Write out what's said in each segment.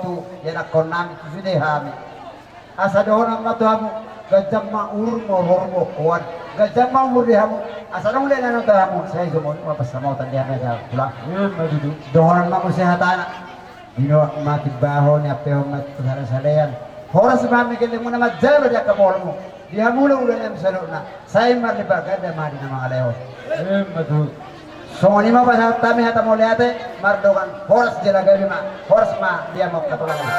tu ya nak konami tu sudah hami asa dohon amma tu hamu gajam ma urmo hormo kuat gajam ma umur hamu asa dong le nano tu hamu saya semua apa sama tadi ada pulang dohon ma kesehatan ino mati bahon ya peo mat salean horas mami kele muna majalo dia kamolmu dia mula ulah nem salona saya mar le bagada mari nama aleo madu soni ma bahasa tami hata mole ate mar dogan horas jela gabi ma horas ma dia mau katulangan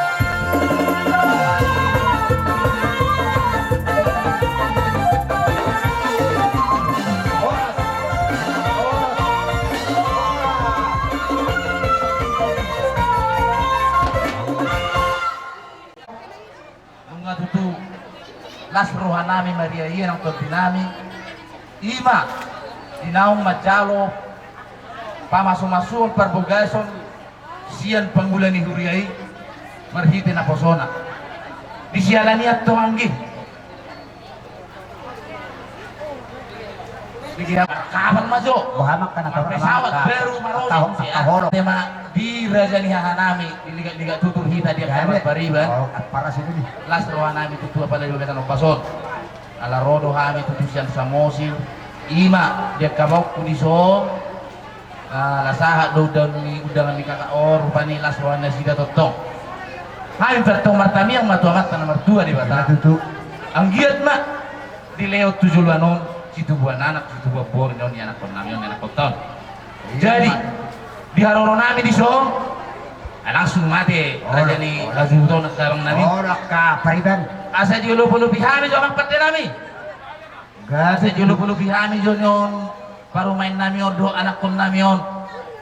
las rohanami Maria iya ng kontinami ima dinaong majalo pamaso-maso ang parbugason siyan pangulan ni Huriay marhiti na posona di siyalani at tuanggi bigyan kapan majo bahamak ka na pesawat baru marosin siya tema di raja ni hahanami di liga tutur hita dia kabar bariban para sini nih las rohanami tutu apa lagi kata pason ala rodo hami tutu sian samosil ima dia kabau kuniso la sahat do dan ni udangan ni kata or rupani las rohana sida totong hai bertong martami yang matu amat tanah mertua di bata tutu anggiat mak di leo 7 anom situ buat anak situ buat bor ni anak konamion anak koton jadi di haroron nami di so langsung mati raja ni lazuto nak sarang nami orang ka pariban asa julu pihami jo ang pati nami asa julu pihami jo nyon baru main nami do anak kon nami on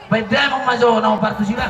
beda mong majo na partu sila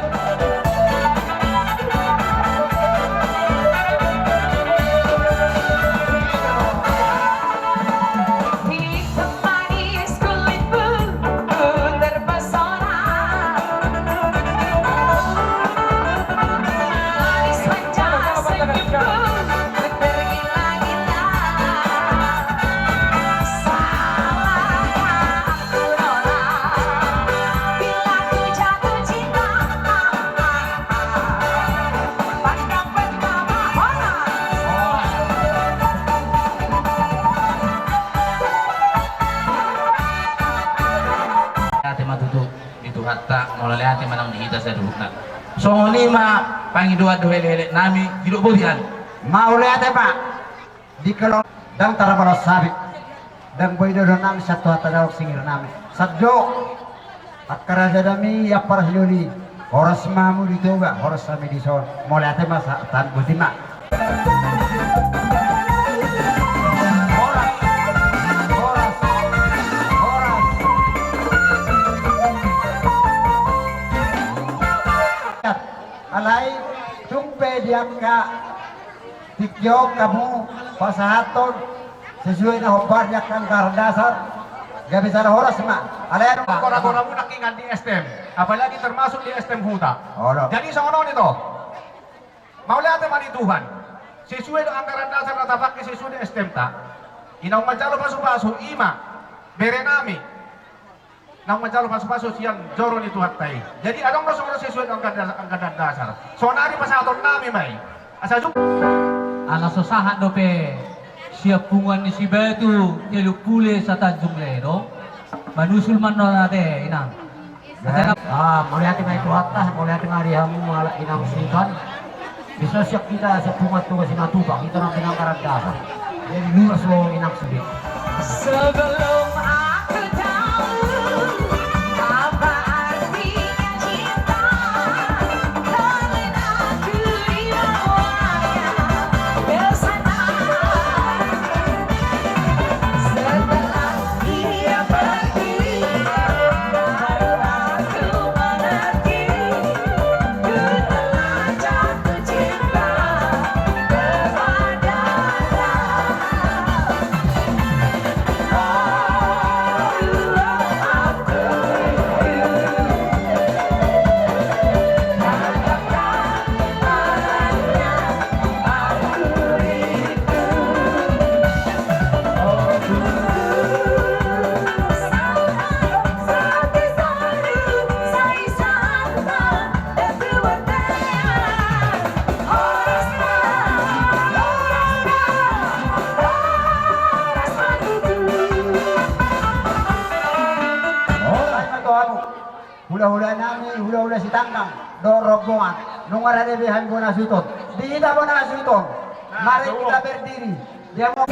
hatta mulai hati manang dihita sa duhuk na so ni ma pangidua dohele nami hidup bolian mau lihat pak di kalau dang tarabalo sabi dang boy do nami satu hata daw singir nami saddo akara dami ya para hiloli horas mamu ditoga horas sami di son mau lihat masa tan butima alay tumpe dia ka tikyo kamu pasahaton sesuai na hobar dia kan dasar gak bisa horas ma alay ano kora-kora mo nakingan di STM apalagi termasuk di STM Huta jadi sono nito mauliate manituhan sesuai dengan anggaran dasar na tapak sesuai di STM ta inaw majalo pasu-pasu ima berenami nang menjalo pasu-pasu siang joro ni Tuhan tai. Jadi adong no sono sesuai anggaran dasar. Sonari pasaton nami mai. Asa juk ala sosahat dope siap pungan ni si batu telu pule sa Tanjung Lero manusul man no nate inang. melihat mai tuatah melihat ngari hamu mala inang sikan bisa siap kita sepungat tugas sinatubang itu nang anggaran dasar. Jadi lurus lo inang sedih. Sebelum aku tahu apa artinya cinta, kalian aku dibawanya ke sana. Setelah dia pergi, baru aku mengerti, ku telah jatuh cinta kepadanya. mula si Tangnang, do rombongan, nung ada behan mo na suiton. Di kita mo na suiton. Mari kita berdiri. Dia mau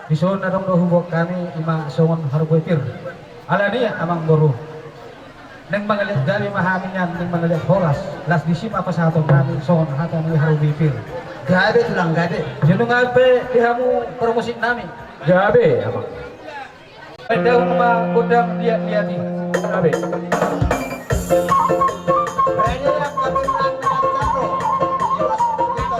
Ison adong dohubok kami imang songon harboipir. Alani amang boru. Neng mangalit gali mahamin yan, neng mangalit horas. Las disim apa sa aton kami songon hata ni harboipir. gabe tulang gabe. Sino nga pe dihamu promosin namin? Gabe amang. Pwede akong udang lihat-lihati. Gabe. Pwede yang kami lang nagkano. Iwas dito.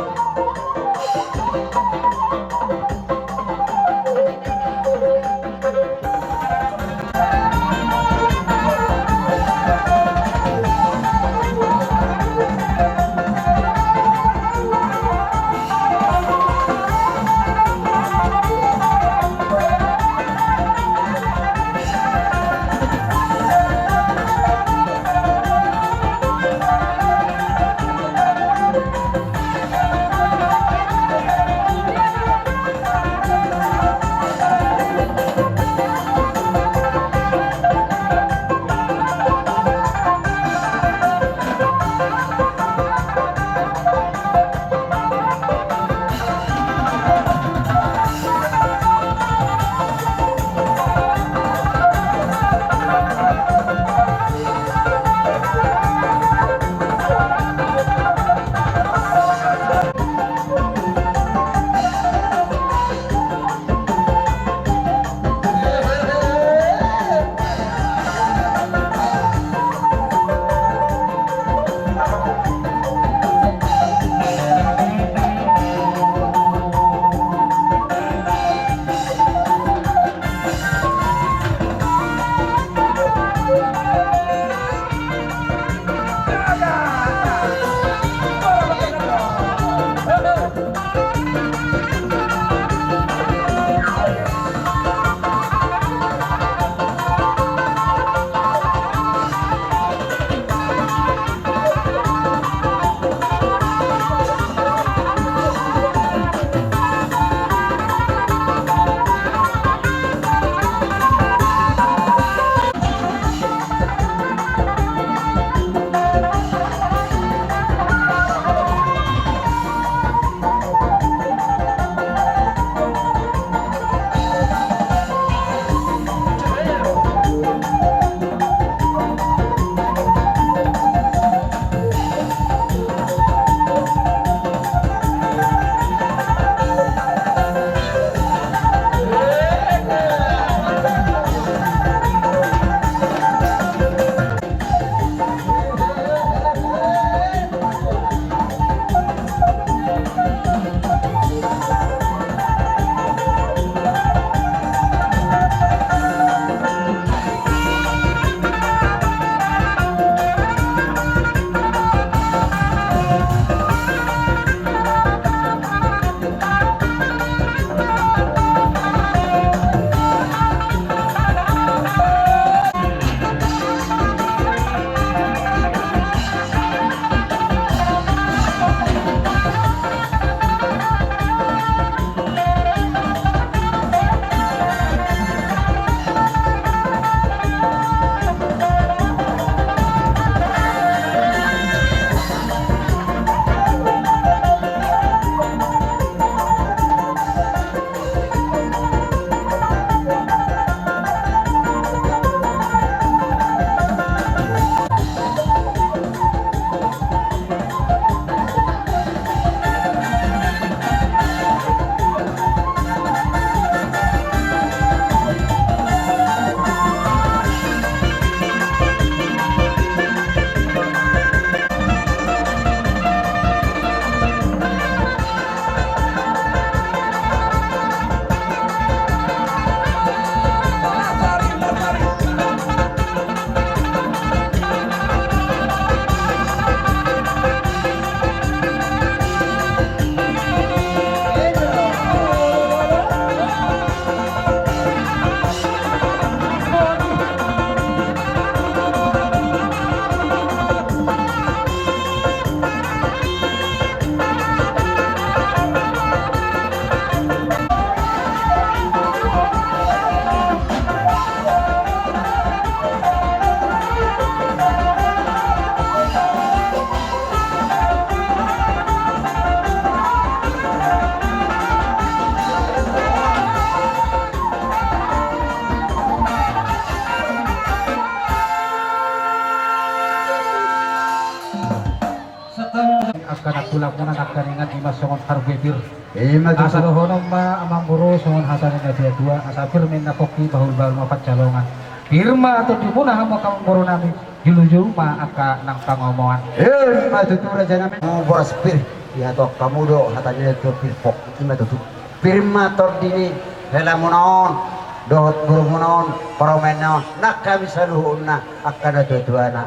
akan natulamunan akan ingat Ima songon harbetir. Ima Asa tutu. dohonom ma amang buru songon hatanin na dia dua asa firmin na koki bahul-bahul mapat calongan. Firma atau dimuna hamo kamang buru nami julu-julu ma aka nang pangomongan. Ima tutu raja namin. Mau boras pir. Ya toh kamu do hatanya itu pirpok. Ima tutu. Firma tordini hela munaon. Dohot buru munaon. Paromenon. Nak kami saluhuna akan dua-duana.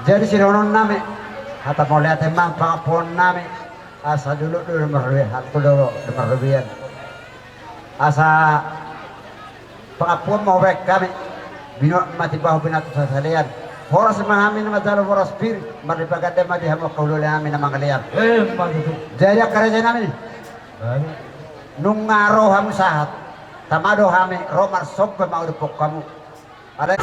Jadi si ronon nami. Hata mau lihat emang pangapon nami. Asa dulu merwe hatu dulu merwean. Asa pangapun mau wek kami bino mati bahu binatu sasalian. Horas mahamin majalo horas pir mari pagade mati hamo kaulule amin na mangalian. Madudu. Jadi kerja nami nung ngaro hamu sahat tamado hami romar sobe mau depok kamu. Ada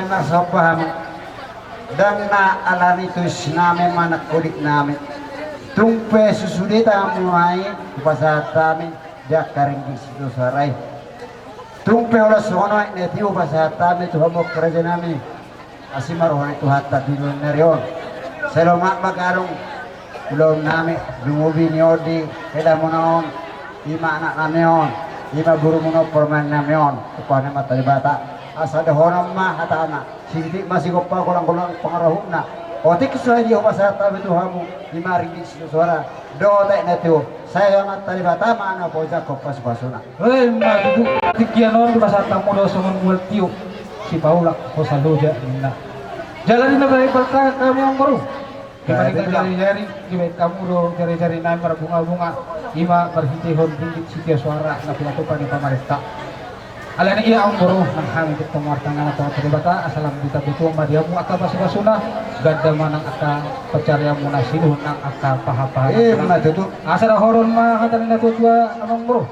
nasabam dan na alani tus nami manak kudik nami tumpe susudita mulai pasat kami jakaring di situ sarai tumpe olah sono netiu pasat kami tu hamo kerja nami asimarohan itu hatta di nerion selomak bagarung belum nami dungubi niodi heda monon ima anak namion ima guru mono permen namion upahnya mata dibata asal honam mah kata anak sindi masih gopa kolang-kolang pengarahuna otik sudah dia pasat kami tu hamu lima ringgit suara do tak netiu saya amat tadi bata mana pojak kopas basuna Madudu. Tikian on di pasar tamu do songon buat tiu si Paula Kosadoja minna. Jalan ini dari berkah kami yang baru. Dibandingkan jari-jari, dibanding kamu do jari-jari naimar bunga-bunga, ima berhitihon ringgit sitia suara na pinatupan di pamarista. Alani iya ang buru nang hami ketemu artangan atau teribata asalam kita betul madiamu aka basuna gada manang aka pecarya munasiluh nang aka paha-paha. Madudu Asal horon mah hatan na tutua amang buru.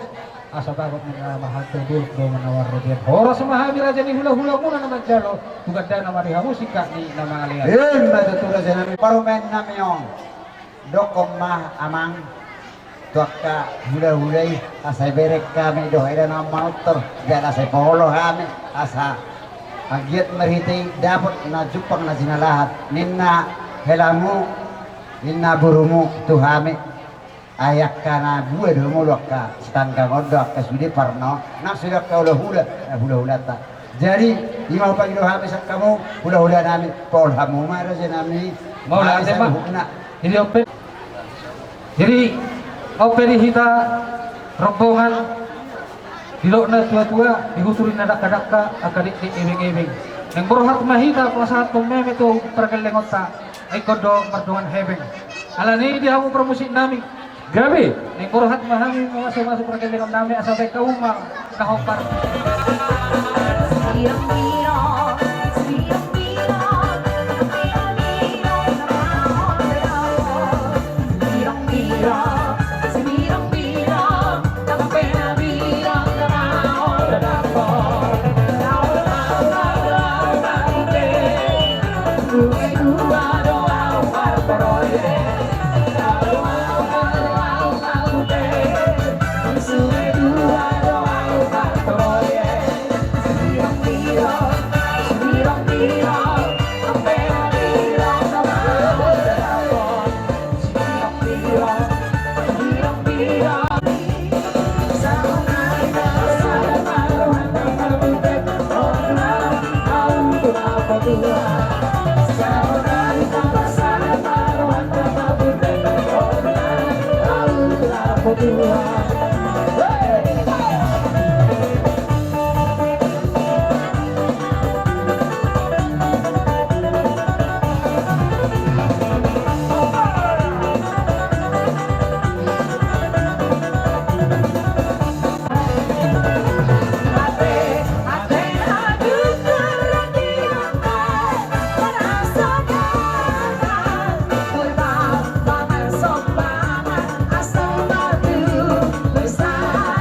Asa bagot mga mahato dul do manawar rodian. Horos mahami raja ni hula-hula muna na magjalo. Tugada na mariha musika ni na mga liyan. madudu raja nami parumen namion dokom mah amang tuaka hula-hulai asai berek kami doh ada nama motor dan asai polo kami asa agiat merhiti dapat na jupang na sinalahat ninna helamu ninna burumu tu kami ayak kana dua dulu ka setangga ngodok ka sudi parno nak sudah ka hula-hula hula-hula ta jadi lima pagi doh kami sak kamu hula-hula nami pol hamu mara nami Mau lah tema. Jadi open. Jadi operi hita rombongan dilok na tua-tua dihuturin na daka-daka akadik di ebeng-ebeng yang berhak mahita kuasa pememe itu pergelengot ta ay kodo mardungan hebeng alani di hamu promosi nami gabi yang berhak mahami masuk pergelengot nami asal kaumang kahopar Bersama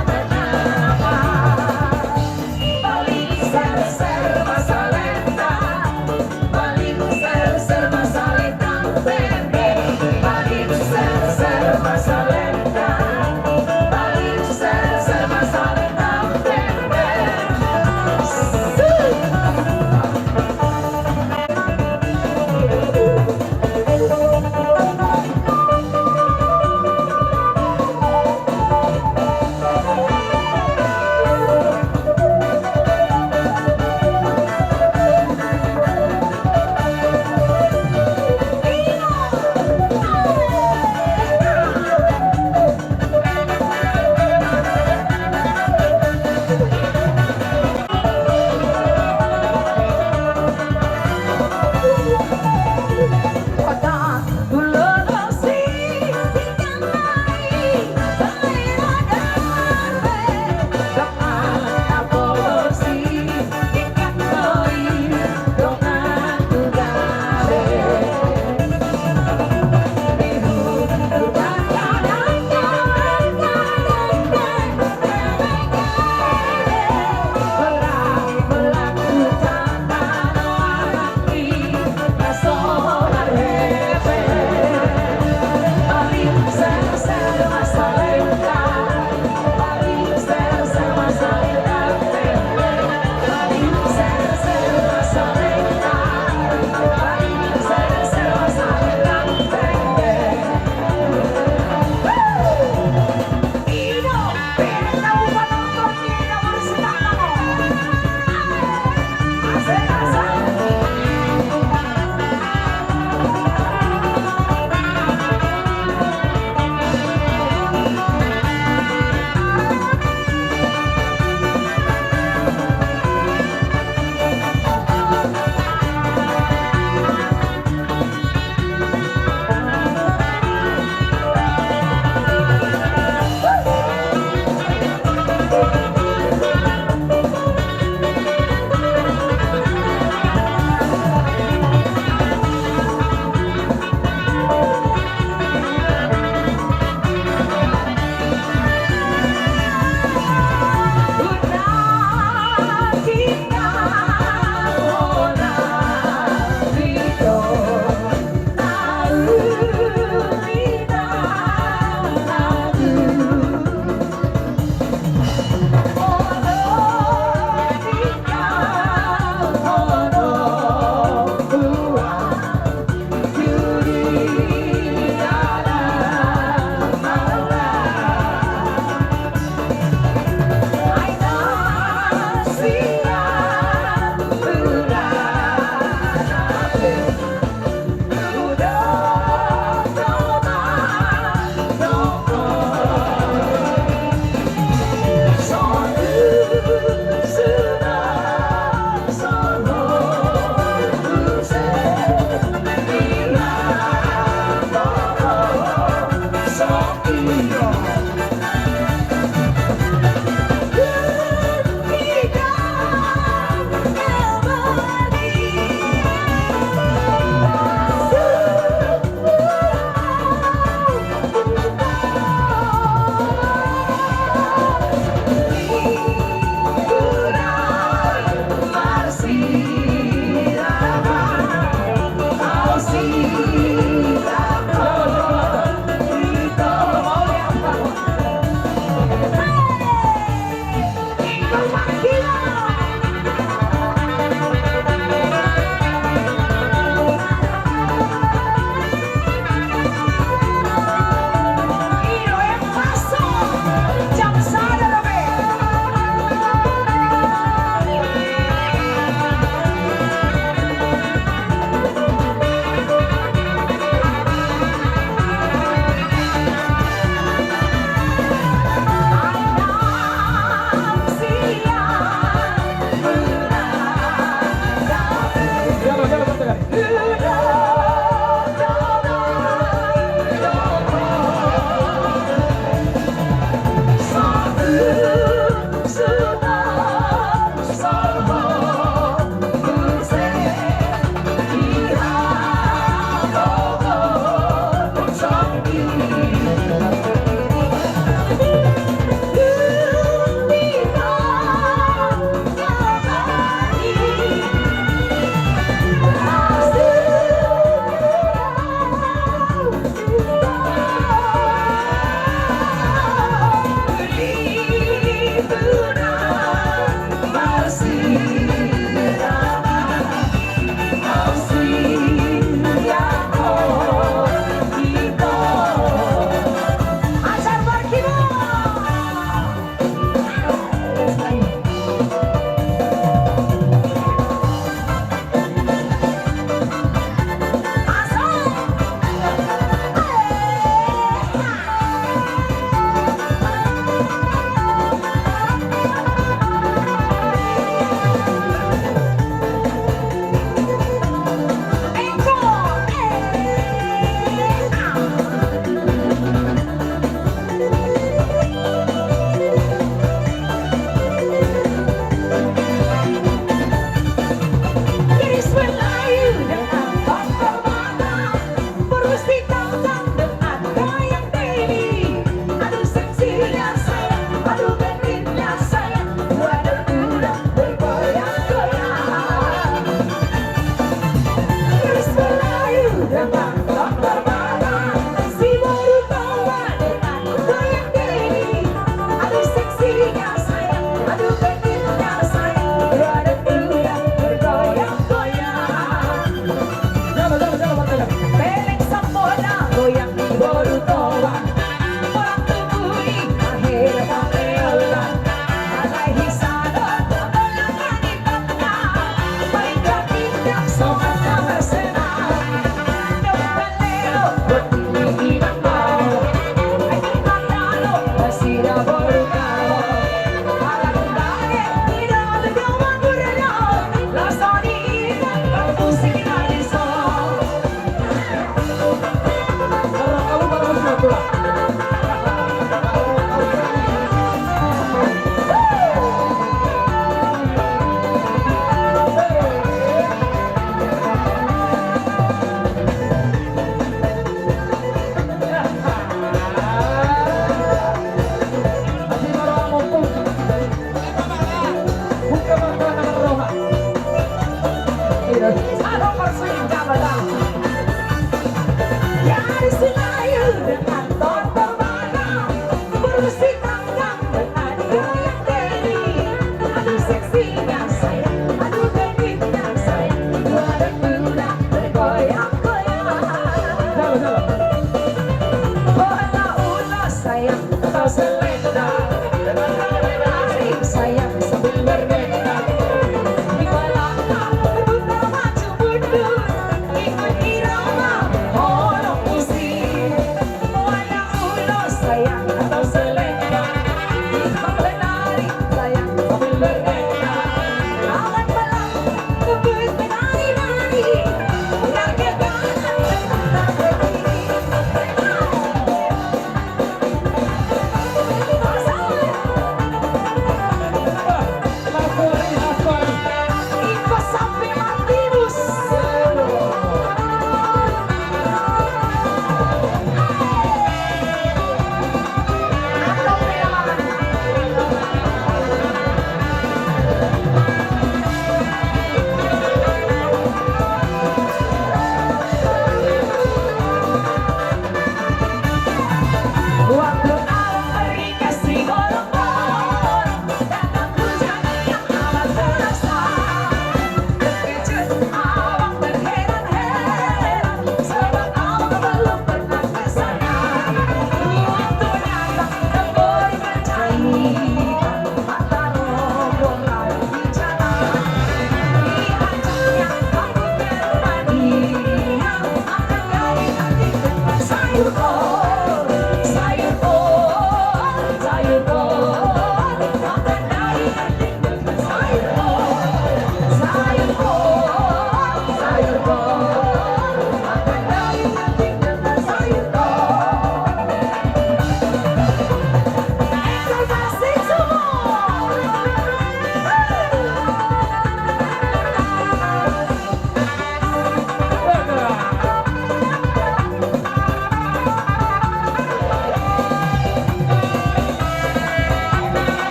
Masa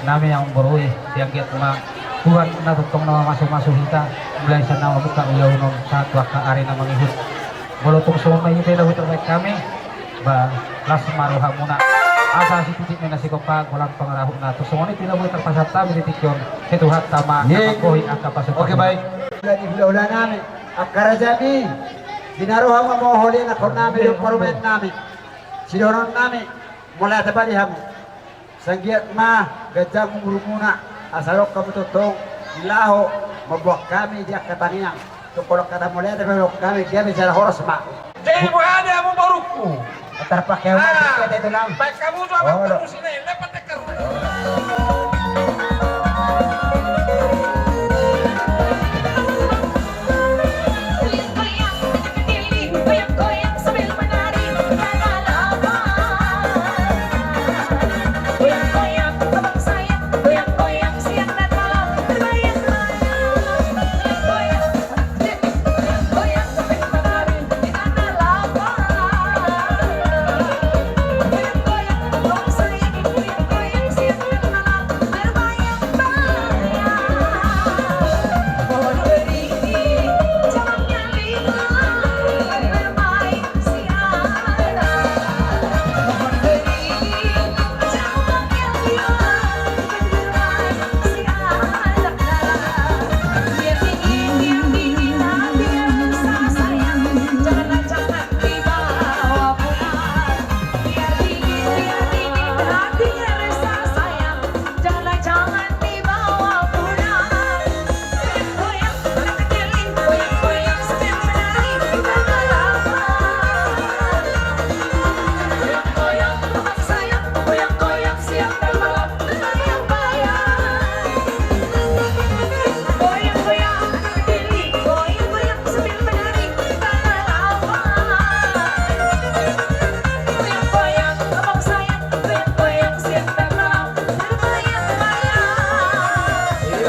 nami yang berui yang kita ma Tuhan na tutong na masuk-masuk kita mulai sa nama buka uyaw nom sa tuwa ka ari na mangihut bolotong sumay yung pila terbaik kami ba las maruha muna asa si titik na si kopag walang pangaraho na to sumani pila mo terpasat tabi di tikyon setuhat tama kohi akapasok. Oke baik. Lagi bila namin akarajami dinaruha mo mo huli na kon namin yung parumet namin sidoron namin mula tabali hamu Sanggiat mah gajah murmuna asarok kamu tutong ilaho mabuak kami dia kataniang tukolok kata mulai terus kami dia bicara horos mak. Jadi bukan ada baruku. Terpakai kita itu lang. Baik kamu tuh apa terus ini lepas teker. Goyang,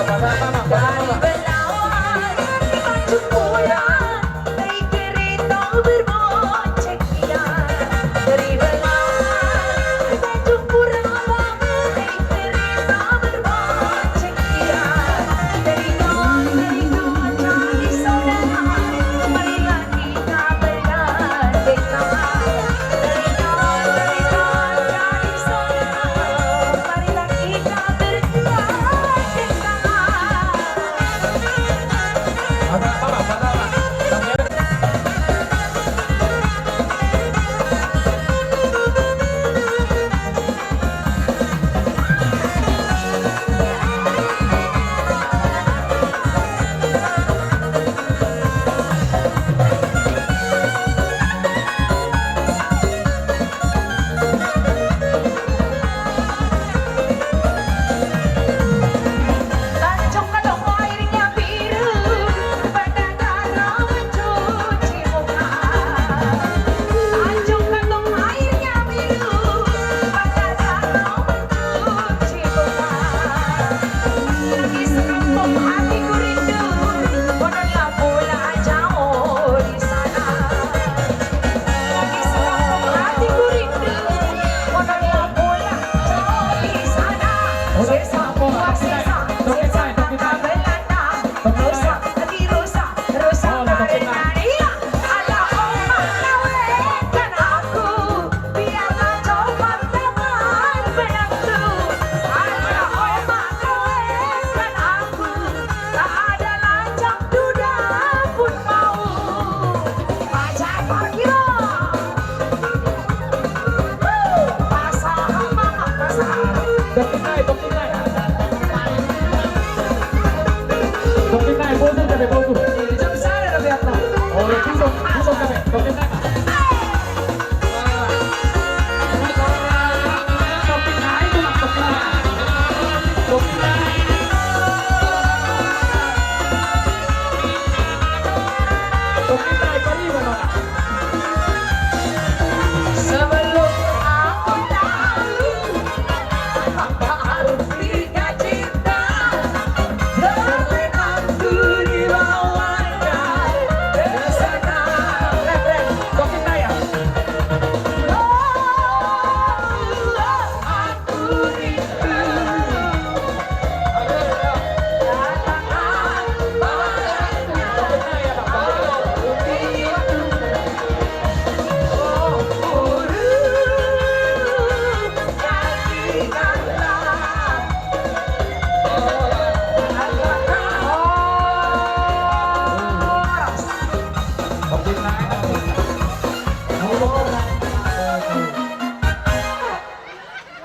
Dari Belawan di Tanjung Purang, naik kereta berbonceng pian. Dari Belawan di Tanjung Purang, naik kereta berbonceng pian. Dari kawan jadi saudara, marilah kita bergandeng tangan. Dari kawan jadi saudara, marilah kita bergandeng Tanjung Kadong airnya biru, Badagara mencuci muka. Tanjung Kadong airnya biru, Badagara mencuci muka. Di sekampung hatiku rindu, bodohnya pula jauh di sana. Di sekampung hatiku rindu, bodohnya pula jauh di sana. Sesa buah sesa, sesa kata Belanda, rusa hati rusa, rusa karena dia. Ala oma kawinkan aku, biarlah coba teman benakku. Ala oma kawinkan aku, tak ada lancang duda pun mau. Pacar parkir, pasang mama pasang. Jam sana na biar tahu. Sebelum aku tahu apa artinya cinta, terbenam ku di bawahnya kesana. Aku rindu katakan padanya.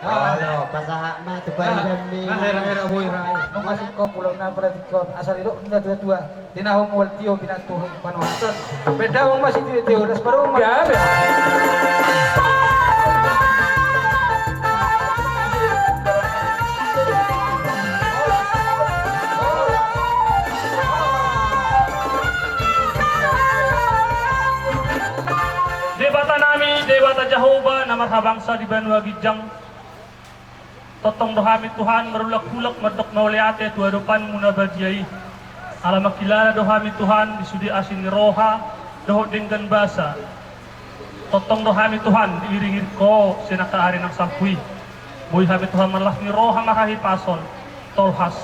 Halo, pasaha mah tuh bayi dan ni. Hera boy rai. Nung asing ko pulang na para dikon asal ilo na tua. Tinahong wal tio pinatuhong panonton. Beda wong masih tio das baru mah. Ya. Debata nami, debata Jehovah, nama bangsa di Banua Gijang. Totong dohami Tuhan, merulak-hulak merdok nauliate tua depan muna bajiai. Alamak kilala dohami Tuhan, disudi asin roha, doho dengan basa. Totong dohami Tuhan, diiringin ko, sinaka ari ng sampui. Buhay hami Tuhan malah ni roha makahipason, tolhas,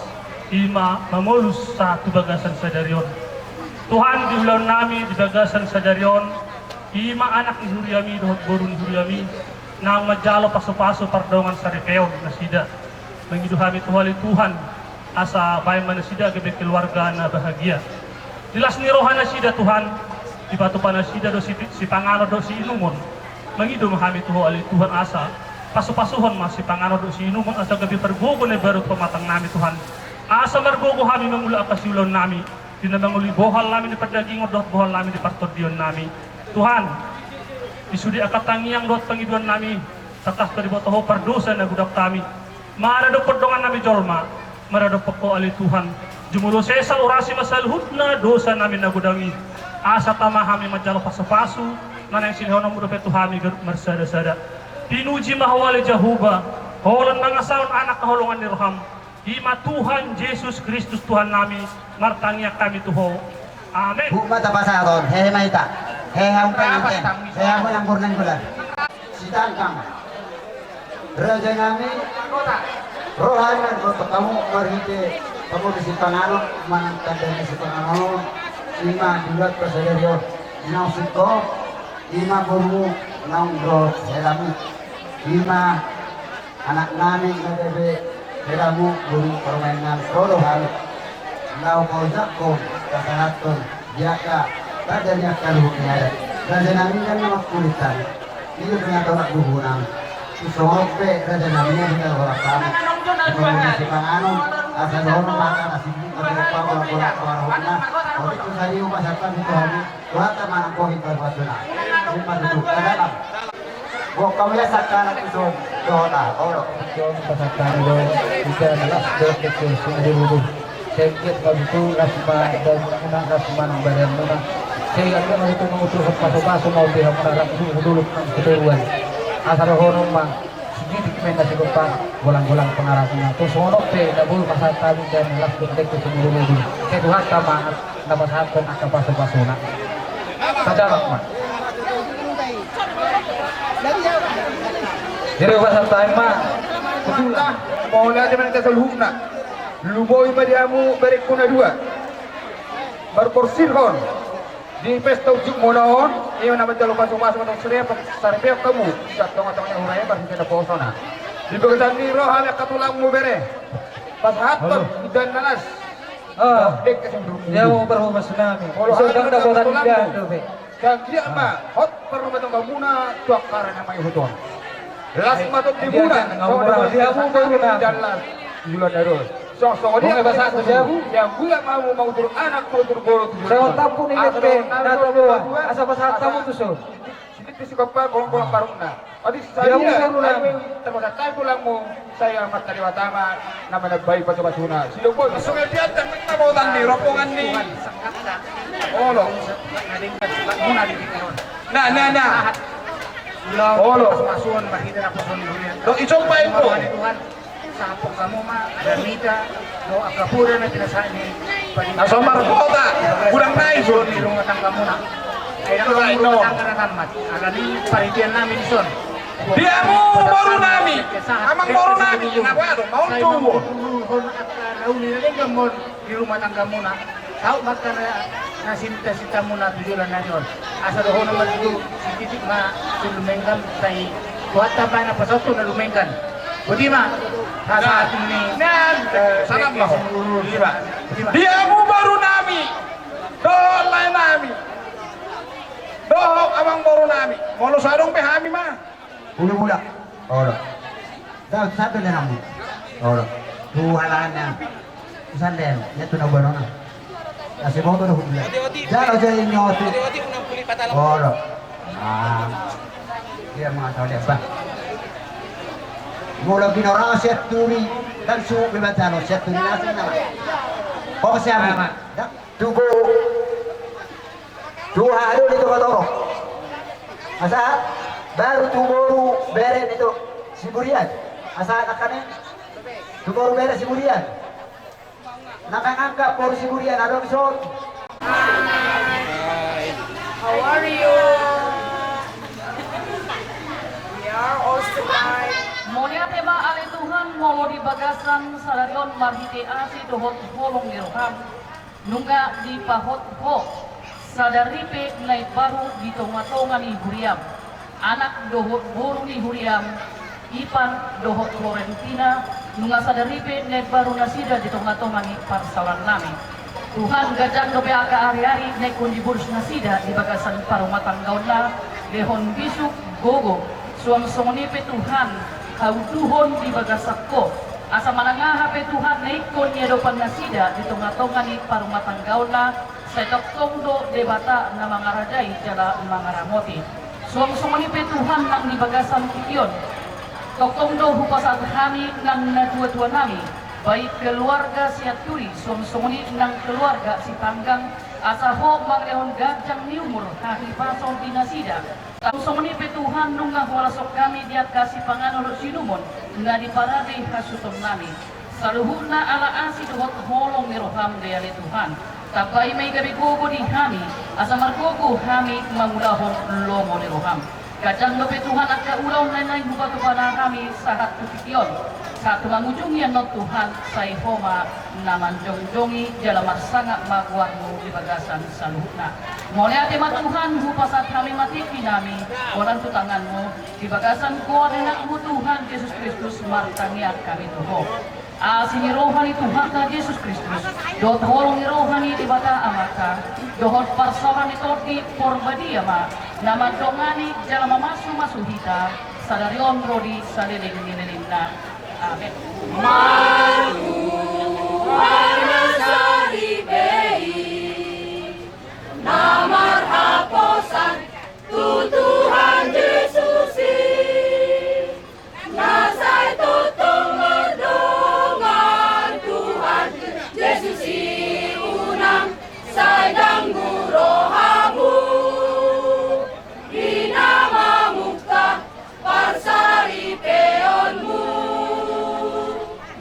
ima, mamulus sa tubagasan sa darion. Tuhan di ulang nami, di bagasan sa darion, ima anak ni Huryami, dohot borun Huryami, nang majalo paso-paso pardongan sa repeon na sida. Mengiduhami Tuhan, asa bayan man na sida, gabi keluarga na bahagia. Dilas ni rohan na sida Tuhan, di batu pa na sida do si pangano do si inumon. Mengidu mahami Tuhan asa, paso-pasuhon mas si pangano do si inumon, asa gabi pergogo na baru pematang nami Tuhan. Asa margogo kami mangula akasiulon nami, dinamanguli bohal nami di perdagingon, dohot bohal nami di partodion nami. Tuhan, isudi akatangiang dot pangiduan nami satah dari botoho pardosa na gudak kami marado perdongan nami jolma marado peko ali Tuhan jumulo sesal orasi masalhutna dosa nami nagudangi asa tamahami majalo pasu-pasu nanang silihonong murupe tuhami marsada-sada pinuji mahawali Jehovah holan mga saon anak kaholongan ni Roham Ima Tuhan Yesus Kristus Tuhan nami martangnya kami tuho. Amin. Bukma tapasaton, hehe maita. Hehe ang pengantin. Hehe mo yang burnan bulan. Sidang kang. Raja nami rohanan untuk kamu marhite kamu di Sipanganon mantan dari Sipanganon. Ima dulat pasaderio nausiko. Ima burmu naung bro selami. Ima anak nani ngadebe selamu buru permainan rohan. Nau kau zakko kasanaton biaka tadanya kaluhnya. Raja nami kan nama kulitan. Ini punya tolak buhunang. Isope raja nami kita orang kami. Kemudian Sipanganon asal dono maka nasi kita bola warna. Kalau itu saya upasakan itu hari buat mana kau kita buatnya. Lima duduk dalam. Gua kau ya sakana itu doa. Oh, Pasakan do kita adalah detik sini dulu. Sekit begitu rasma dan menang rasma badan menang. Saya akan itu mengutus pasu-pasu mau dia menarang dulu keturuan. Asal hono mah sedikit main nasi kupat bolang-bolang pengarangnya. Terus hono pe dabul pasakan dan las detik sini dulu. Saya Tuhan sama nama sahabat akan pasu-pasuna. Sajalah mah. Jadi pasal mah betul lah. Mau lihat mana kita selhuna. Luboy madiamu berik kuna dua. Berporsilhon di pesta ujuk monaon. Iyo nama jalur pasung-pasung untuk seria saripeo kamu. Siap tengah-tengahnya huraya baru kita posona. Di bagian ni rohal yang katulangmu bere. Pas hatper dan nalas. Dek kesembuh. Dia mau berhubungan tsunami. Kalau Sudah ada botan tulang dia mu. tuh, Be. Dan dia mah hot perlu batong kamuna tuak karena may huton. Las matot di Dia muna. kan ngawura, dia mau baru na. Jalan bulan darul. So dia Mau bahasa bahasa dia, jauh. Yang gula mau turun anak mau turun bolo. Saya tampun ini pe, nato buah. Asa pasal tamu tu so. Sedikit si kapa golong paruna. Adi Dia saya mau baru na. termasuk tayo pulang mo saya amat dari watama nama nagbay pa sa basuna. Sino po? Masukal diyan tan nagtabotan ni ropongan ni. Olo. Nah. Olo. Masuon makita na po sa niya. Do isong pa po. Tuhan sa po kamo ma damita do akapura na tinasabi ni Nasa Marcota, kurang naik so ni lunga tang kamo na. Ay na ko tang kanamat. Alani paritian namin son. Dia mo baru nami. Amang baru nami. Kenapa do? Mau tunggu. Nauli na din gamon di rumah tangga mo na. Tao baka na sinta mo na tujulan na yun. Asa doon naman dito si titik na lumengkan tay buat apa na pasoto na lumengkan. Budi ma. Saat ini Salam mo. Dia mo baru nami. Do lain nami. Do amang baru nami. Mau lu sarung pe hami mah. Ulu mula. Oro. Dah satu dan namu. Oro. Tuhalan yang sanden. Ya tu nak berona. Nasi boto dah hujan. Jangan jadi nyoti. Oro. Dia mengasal dia bang. Mula binora set turi dan su bebantano set turi nasi nama. Kau siapa? Tugu. Dua hari itu kotor. Masa baru tunggu beren itu siburian. Masa akannya tunggu beren siburian. Nakangangka por siburian ada episode. How are you? We are also fine. Monia tema ale Tuhan mau di bagasan salarion marhite asi dohot holong niroham nunga di pahot ho sadaripe nai baru di tonga-tonga ni huriam anak dohot boru ni huriam ipan dohot Florentina nunga sadaripe nai baru nasida di tonga-tonga ni parsalan nami Tuhan gajang dobe aga ari-ari nai kundi burus nasida di bagasan parumatan gaunla dehon bisuk gogo suang songonipe Tuhan kautuhon di bagasakko asa manangaha pe Tuhan naikon niya do pangasida di tonga-tonga ni parumatan gauna sa toktondo debata na mga rajay jala mga ramoti suang-suang ni pe Tuhan nang di bagasan iyon toktondo hupasat kami nang nadua-dua nami baik keluarga si Aturi suang-suang ni nang keluarga si Panggang asa ho mangrehon gajang ni umur kahit pason dinasida Suang ni pe Tuhan nung nga walasok kami diat kasih panganolot sinumon nga di parade hasutom nami saluhuna ala asi dohot holong ni roham dayali Tuhan. Tapai may gabi gogo di kami, asa margogo kami mangulahong lomo ni roham. Kadang lope Tuhan at kaulaw na nai hubat na kami sahat kupikyon. Sa tumangujung yan no Tuhan sa ihoma naman jongjongi jala marsanga magwar mo ibagasan sa luhna. Mole ate matuhan hupasat kami matiki nami walang tutangan mo ibagasan ko na mo Tuhan Yesus Kristus martangiat kami tuho. Sini rohani Tuhan ka Yesus Kristus dot holong rohani di bata amaka dohot parsawan ito di porbadia ma naman dongani jala mamasu masuhita sadarion rodi saliling nililina. Amen. Namar haposan Tuhan Yesus nasai tutong merdongan Tuhan Yesus unang sadang gurohamu dinama mukta parsari peonmu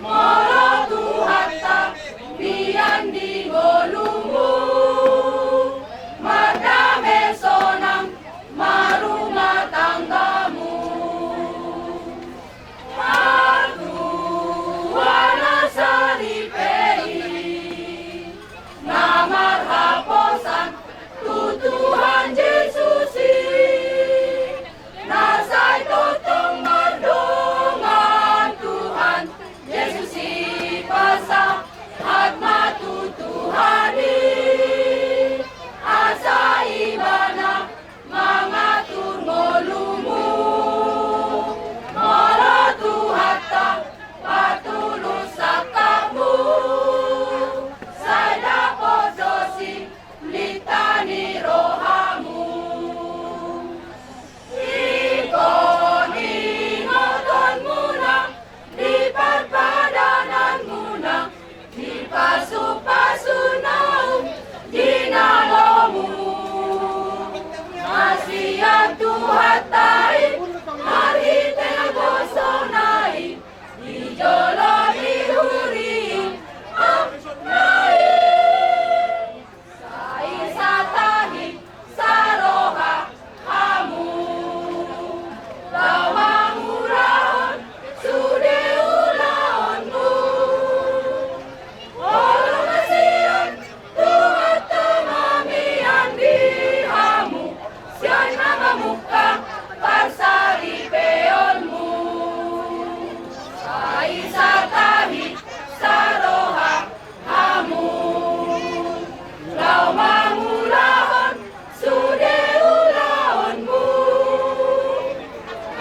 moro tuhatta biyan di golungmu madame sonang maruma tanggamu martuana saripei namar haposan Tuhan Yesusi nasai totong merdongan Tuhan Yesusi pasa hatma tutuhani asa ibana mangatur ngolumu moro tuhatta patulus sakamu sada podosi litani rohamu ikoni ngoton muna di perpadanan muna di pasu-pasu naum dinalomu Masihan tuhatai marhite gosonai dijolo dihuri amnai sai satahi saroha hamu lawangurahon sude ulaonmu Olo masihan tuhat temamian dihamu sian nama muka parsari peonmu sai satahi saroha hamu lau mangulahon sude ulaonmu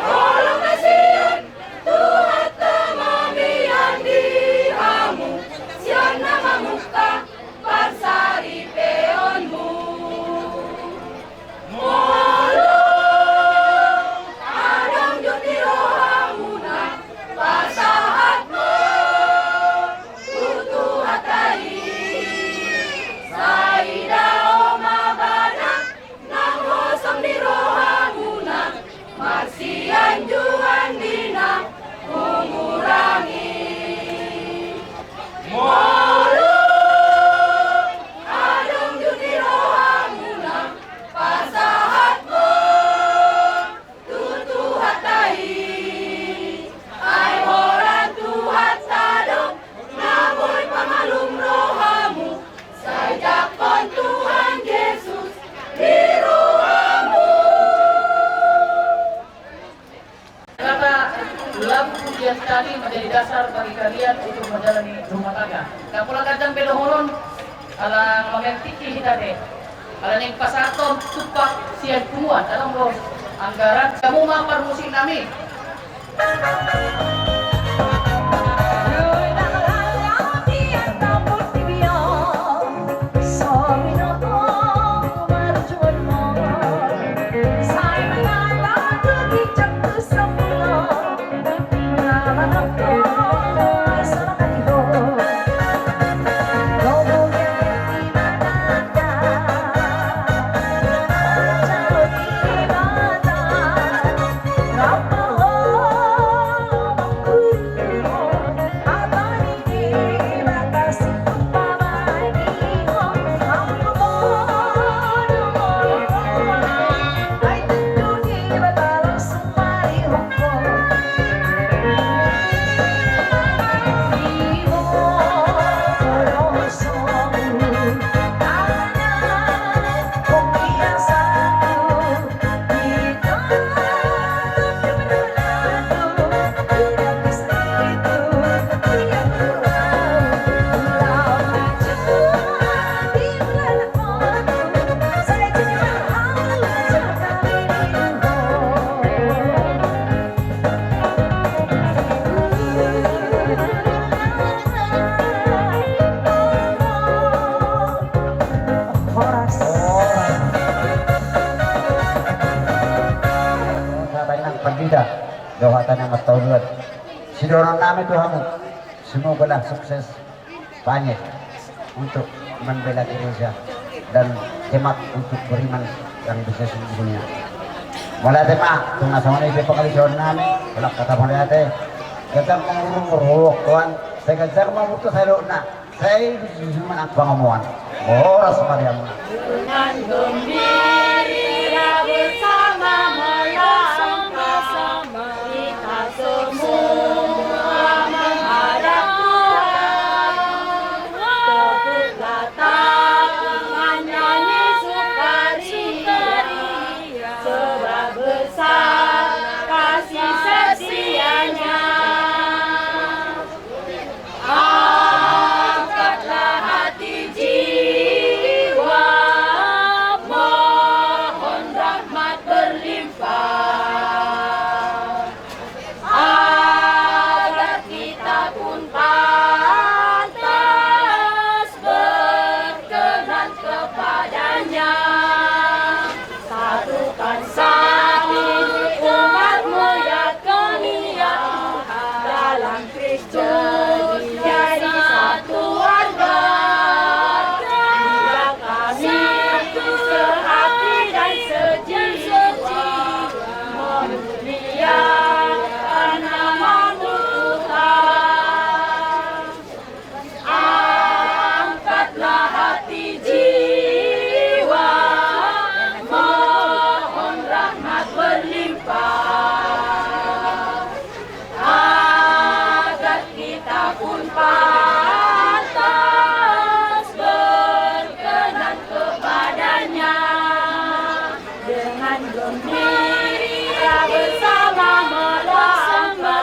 Olo masihan tuhat temamian dihamu sian nama muka parsari peonmu Molo adong juti rohamuna pasahatmu tutu hatai saida omabana nang hosong di rohamuna marsian juan dina mengurangi Molo adong juti rohamuna pasahatmu tutu hatai ai horan tuhat sadong namoy pamalum rohamu sajakon Tuhan Yesus di rohamu Kata lagu pujian tadi menjadi dasar bagi kalian untuk menjalani rumah tangga. Kapula kadang beloholon alang mamentiki hitade. Alang yang pasaton tupak sian kumuan dalam roh anggaran kamu mapar musik nami. Rapa dohatan yang mataulat. Sidorong namin Tuhanmu, semoga sukses banyak untuk membela Indonesia dan jemaat untuk beriman yang bisa sesungguhnya. Mulai tema, tunggu sama ini pengalihan namin, kalau kata mulai ate, kita mengurung Tuhan, saya kejar memutus saya nak, saya cuma nak pengamuan, oras Mariam. Dengan gembira bersama bersama kita semua menghadap Tuhan. Tepuklah tangan nyanyi sukaria, sebab besar kasih setianya. Angkatlah hati jiwa, mohon rahmat berlimpah, agar kita pun pantas berkenan kepadanya. Satukan satu umatmu ya kami ya Tuhan, dalam Kristus jadi satu warga. Bila kami sehati dan sejiwa memuliakan nama-Mu Tuhan. Angkatlah hati jiwa, mohon rahmat berlimpah, agar kita pun pantas berkenan kepadanya. Dengan gembira bersama bersama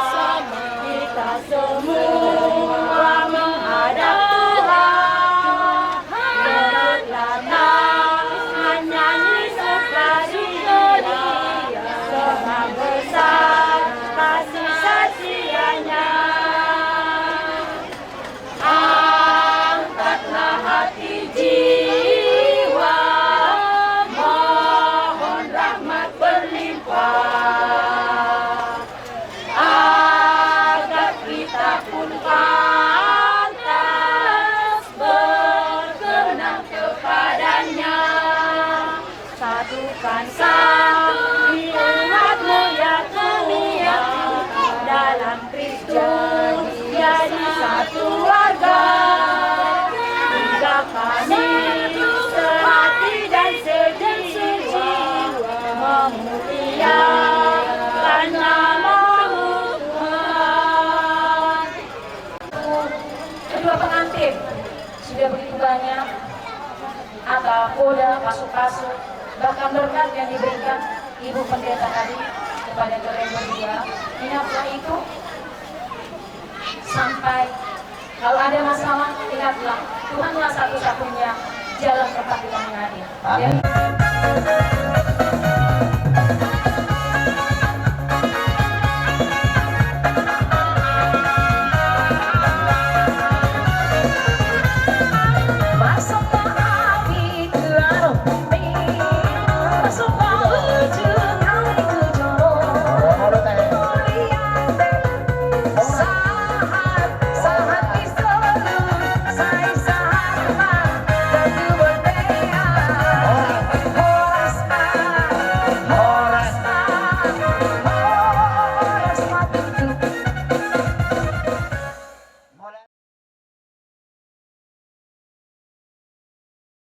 kita semua menghadap Tuhan. Beratlah tangan nyanyi sukaria, sebab besar kasih setianya. Angkatlah hati jiwa, mohon rahmat berlimpah, agar kita pun pantas berkenan kepadanya. Satukan satu umat-Mu ya Tuhan, dalam Kristus jadi satu warga. Bila kami sehati dan sejiwa memuliakan nama-Mu Tuhan. Kedua pengantin sudah begitu banyak, ada koda, pasuk-pasuk, bahkan berkat yang diberikan Ibu Pendeta tadi kepada kalian berdua. Ingatlah itu, sampai kalau ada masalah, ingatlah Tuhanlah satu-satunya jalan tempat kita mengalir. Amin.